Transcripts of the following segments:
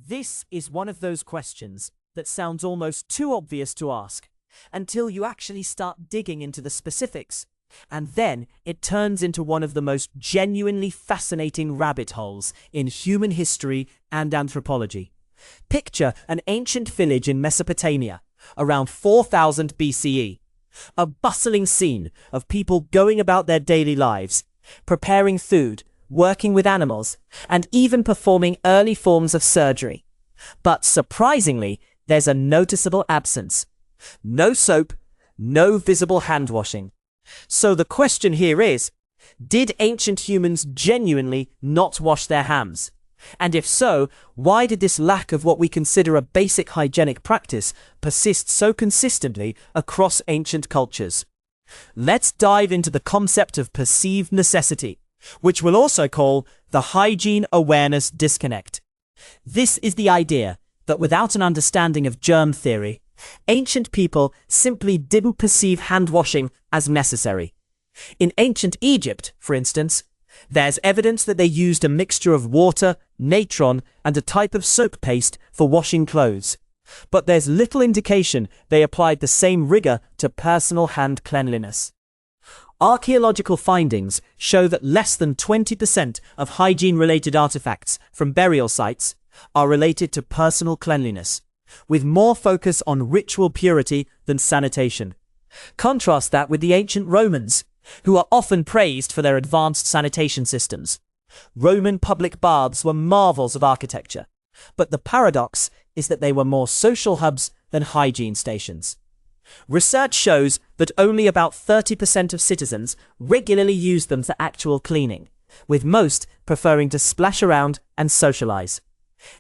This is one of those questions that sounds almost too obvious to ask until you actually start digging into the specifics, and then it turns into one of the most genuinely fascinating rabbit holes in human history and anthropology. Picture an ancient village in Mesopotamia, around 4000 BCE. A bustling scene of people going about their daily lives, preparing food, working with animals, and even performing early forms of surgery. But surprisingly, there's a noticeable absence. No soap, no visible hand washing. So the question here is, did ancient humans genuinely not wash their hands? And if so, why did this lack of what we consider a basic hygienic practice persist so consistently across ancient cultures? Let's dive into the concept of perceived necessity, which we'll also call the Hygiene Awareness Disconnect. This is the idea that without an understanding of germ theory, ancient people simply didn't perceive hand washing as necessary. In ancient Egypt, for instance, there's evidence that they used a mixture of water, natron, and a type of soap paste for washing clothes. But there's little indication they applied the same rigor to personal hand cleanliness. Archaeological findings show that less than 20% of hygiene-related artifacts from burial sites are related to personal cleanliness, with more focus on ritual purity than sanitation. Contrast that with the ancient Romans, who are often praised for their advanced sanitation systems. Roman public baths were marvels of architecture, but the paradox is that they were more social hubs than hygiene stations. Research shows that only about 30% of citizens regularly use them for actual cleaning, with most preferring to splash around and socialize.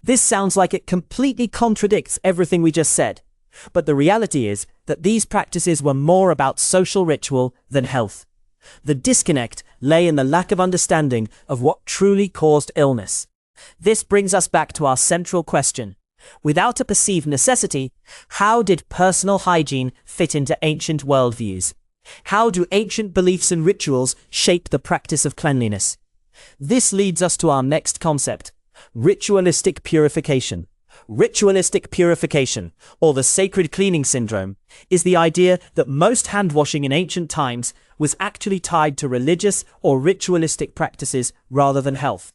This sounds like it completely contradicts everything we just said, but the reality is that these practices were more about social ritual than health. The disconnect lay in the lack of understanding of what truly caused illness. This brings us back to our central question. Without a perceived necessity, how did personal hygiene fit into ancient worldviews? How do ancient beliefs and rituals shape the practice of cleanliness? This leads us to our next concept, ritualistic purification. Ritualistic purification, or the sacred cleaning syndrome, is the idea that most hand washing in ancient times was actually tied to religious or ritualistic practices rather than health.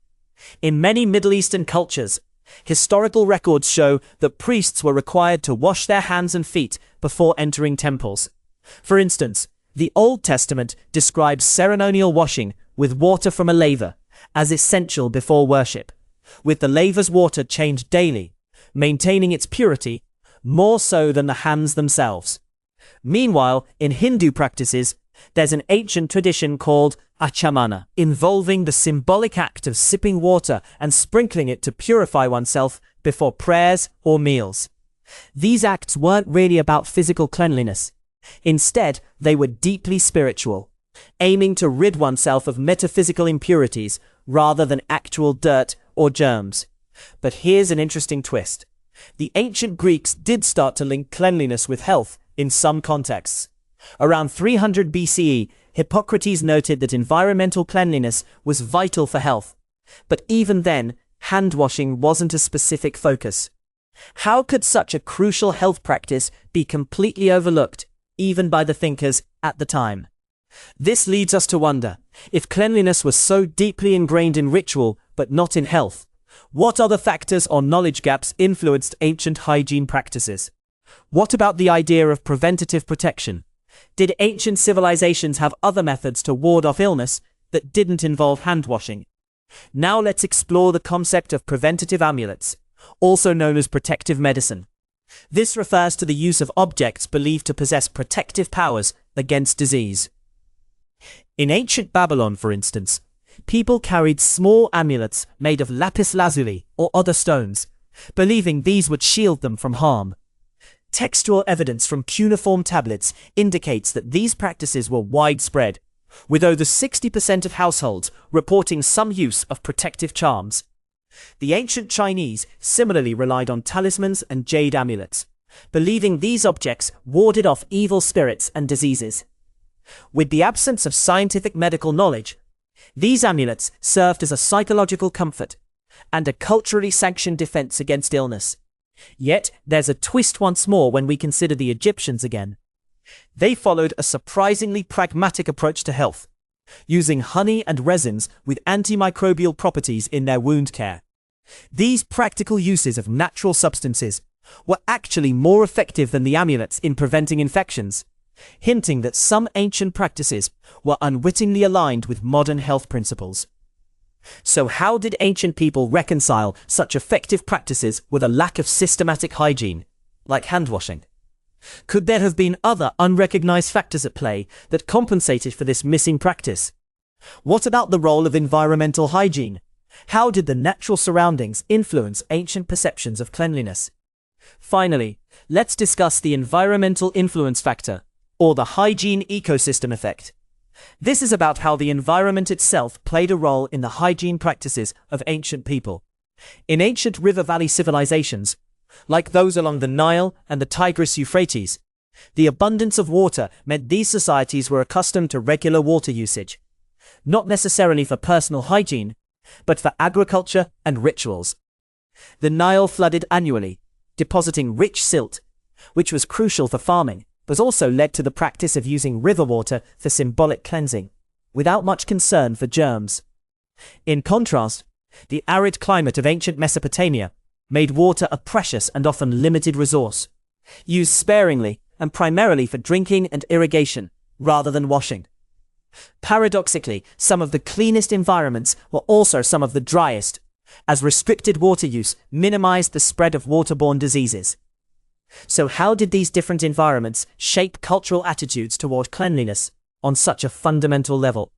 In many Middle Eastern cultures, historical records show that priests were required to wash their hands and feet before entering temples. For instance, the Old Testament describes ceremonial washing with water from a laver as essential before worship, with the laver's water changed daily, maintaining its purity more so than the hands themselves. Meanwhile, in Hindu practices, there's an ancient tradition called Achamana, involving the symbolic act of sipping water and sprinkling it to purify oneself before prayers or meals. These acts weren't really about physical cleanliness. Instead, they were deeply spiritual, aiming to rid oneself of metaphysical impurities rather than actual dirt or germs. But here's an interesting twist. The ancient Greeks did start to link cleanliness with health in some contexts. Around 300 BCE, Hippocrates noted that environmental cleanliness was vital for health. But even then, hand washing wasn't a specific focus. How could such a crucial health practice be completely overlooked, even by the thinkers at the time? This leads us to wonder, if cleanliness was so deeply ingrained in ritual but not in health, what other factors or knowledge gaps influenced ancient hygiene practices? What about the idea of preventative protection? Did ancient civilizations have other methods to ward off illness that didn't involve hand washing? Now let's explore the concept of preventative amulets, also known as protective medicine. This refers to the use of objects believed to possess protective powers against disease. In ancient Babylon, for instance, people carried small amulets made of lapis lazuli or other stones, believing these would shield them from harm. Textual evidence from cuneiform tablets indicates that these practices were widespread, with over 60% of households reporting some use of protective charms. The ancient Chinese similarly relied on talismans and jade amulets, believing these objects warded off evil spirits and diseases. With the absence of scientific medical knowledge, these amulets served as a psychological comfort, and a culturally sanctioned defense against illness. Yet, there's a twist once more when we consider the Egyptians again. They followed a surprisingly pragmatic approach to health, using honey and resins with antimicrobial properties in their wound care. These practical uses of natural substances were actually more effective than the amulets in preventing infections, hinting that some ancient practices were unwittingly aligned with modern health principles. So how did ancient people reconcile such effective practices with a lack of systematic hygiene, like handwashing? Could there have been other unrecognized factors at play that compensated for this missing practice? What about the role of environmental hygiene? How did the natural surroundings influence ancient perceptions of cleanliness? Finally, let's discuss the environmental influence factor, or the hygiene ecosystem effect. This is about how the environment itself played a role in the hygiene practices of ancient people. In ancient river valley civilizations, like those along the Nile and the Tigris-Euphrates, the abundance of water meant these societies were accustomed to regular water usage, not necessarily for personal hygiene, but for agriculture and rituals. The Nile flooded annually, depositing rich silt, which was crucial for farming, but also led to the practice of using river water for symbolic cleansing, without much concern for germs. In contrast, the arid climate of ancient Mesopotamia made water a precious and often limited resource, used sparingly and primarily for drinking and irrigation, rather than washing. Paradoxically, some of the cleanest environments were also some of the driest, as restricted water use minimized the spread of waterborne diseases. So how did these different environments shape cultural attitudes toward cleanliness on such a fundamental level?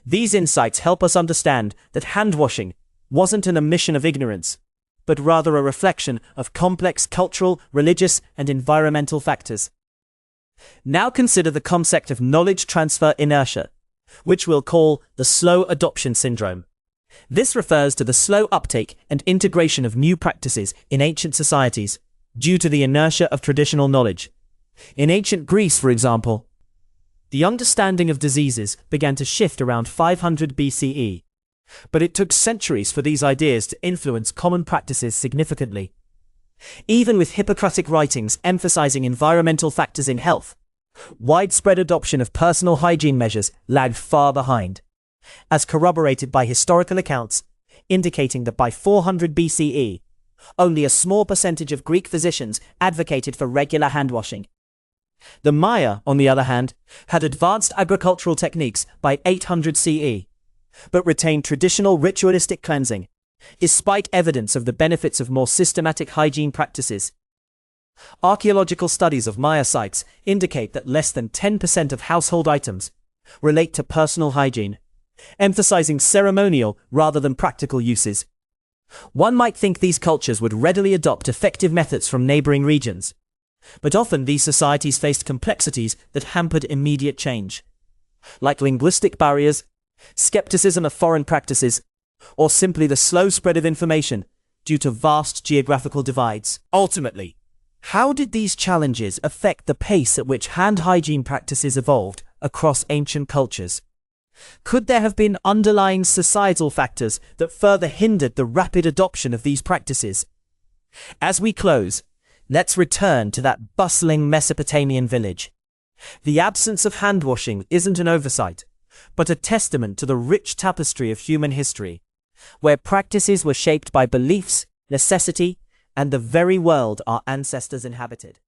These insights help us understand that handwashing wasn't an omission of ignorance, but rather a reflection of complex cultural, religious, and environmental factors. Now consider the concept of knowledge transfer inertia, which we'll call the slow adoption syndrome. This refers to the slow uptake and integration of new practices in ancient societies due to the inertia of traditional knowledge. In ancient Greece, for example, the understanding of diseases began to shift around 500 BCE, but it took centuries for these ideas to influence common practices significantly. Even with Hippocratic writings emphasizing environmental factors in health, widespread adoption of personal hygiene measures lagged far behind, as corroborated by historical accounts indicating that by 400 BCE, only a small percentage of Greek physicians advocated for regular handwashing. The Maya, on the other hand, had advanced agricultural techniques by 800 CE, but retained traditional ritualistic cleansing, despite evidence of the benefits of more systematic hygiene practices. Archaeological studies of Maya sites indicate that less than 10% of household items relate to personal hygiene, emphasizing ceremonial rather than practical uses. One might think these cultures would readily adopt effective methods from neighboring regions, but often these societies faced complexities that hampered immediate change, like linguistic barriers, skepticism of foreign practices, or simply the slow spread of information due to vast geographical divides. Ultimately, how did these challenges affect the pace at which hand hygiene practices evolved across ancient cultures? Could there have been underlying societal factors that further hindered the rapid adoption of these practices? As we close, let's return to that bustling Mesopotamian village. The absence of handwashing isn't an oversight, but a testament to the rich tapestry of human history, where practices were shaped by beliefs, necessity, and the very world our ancestors inhabited.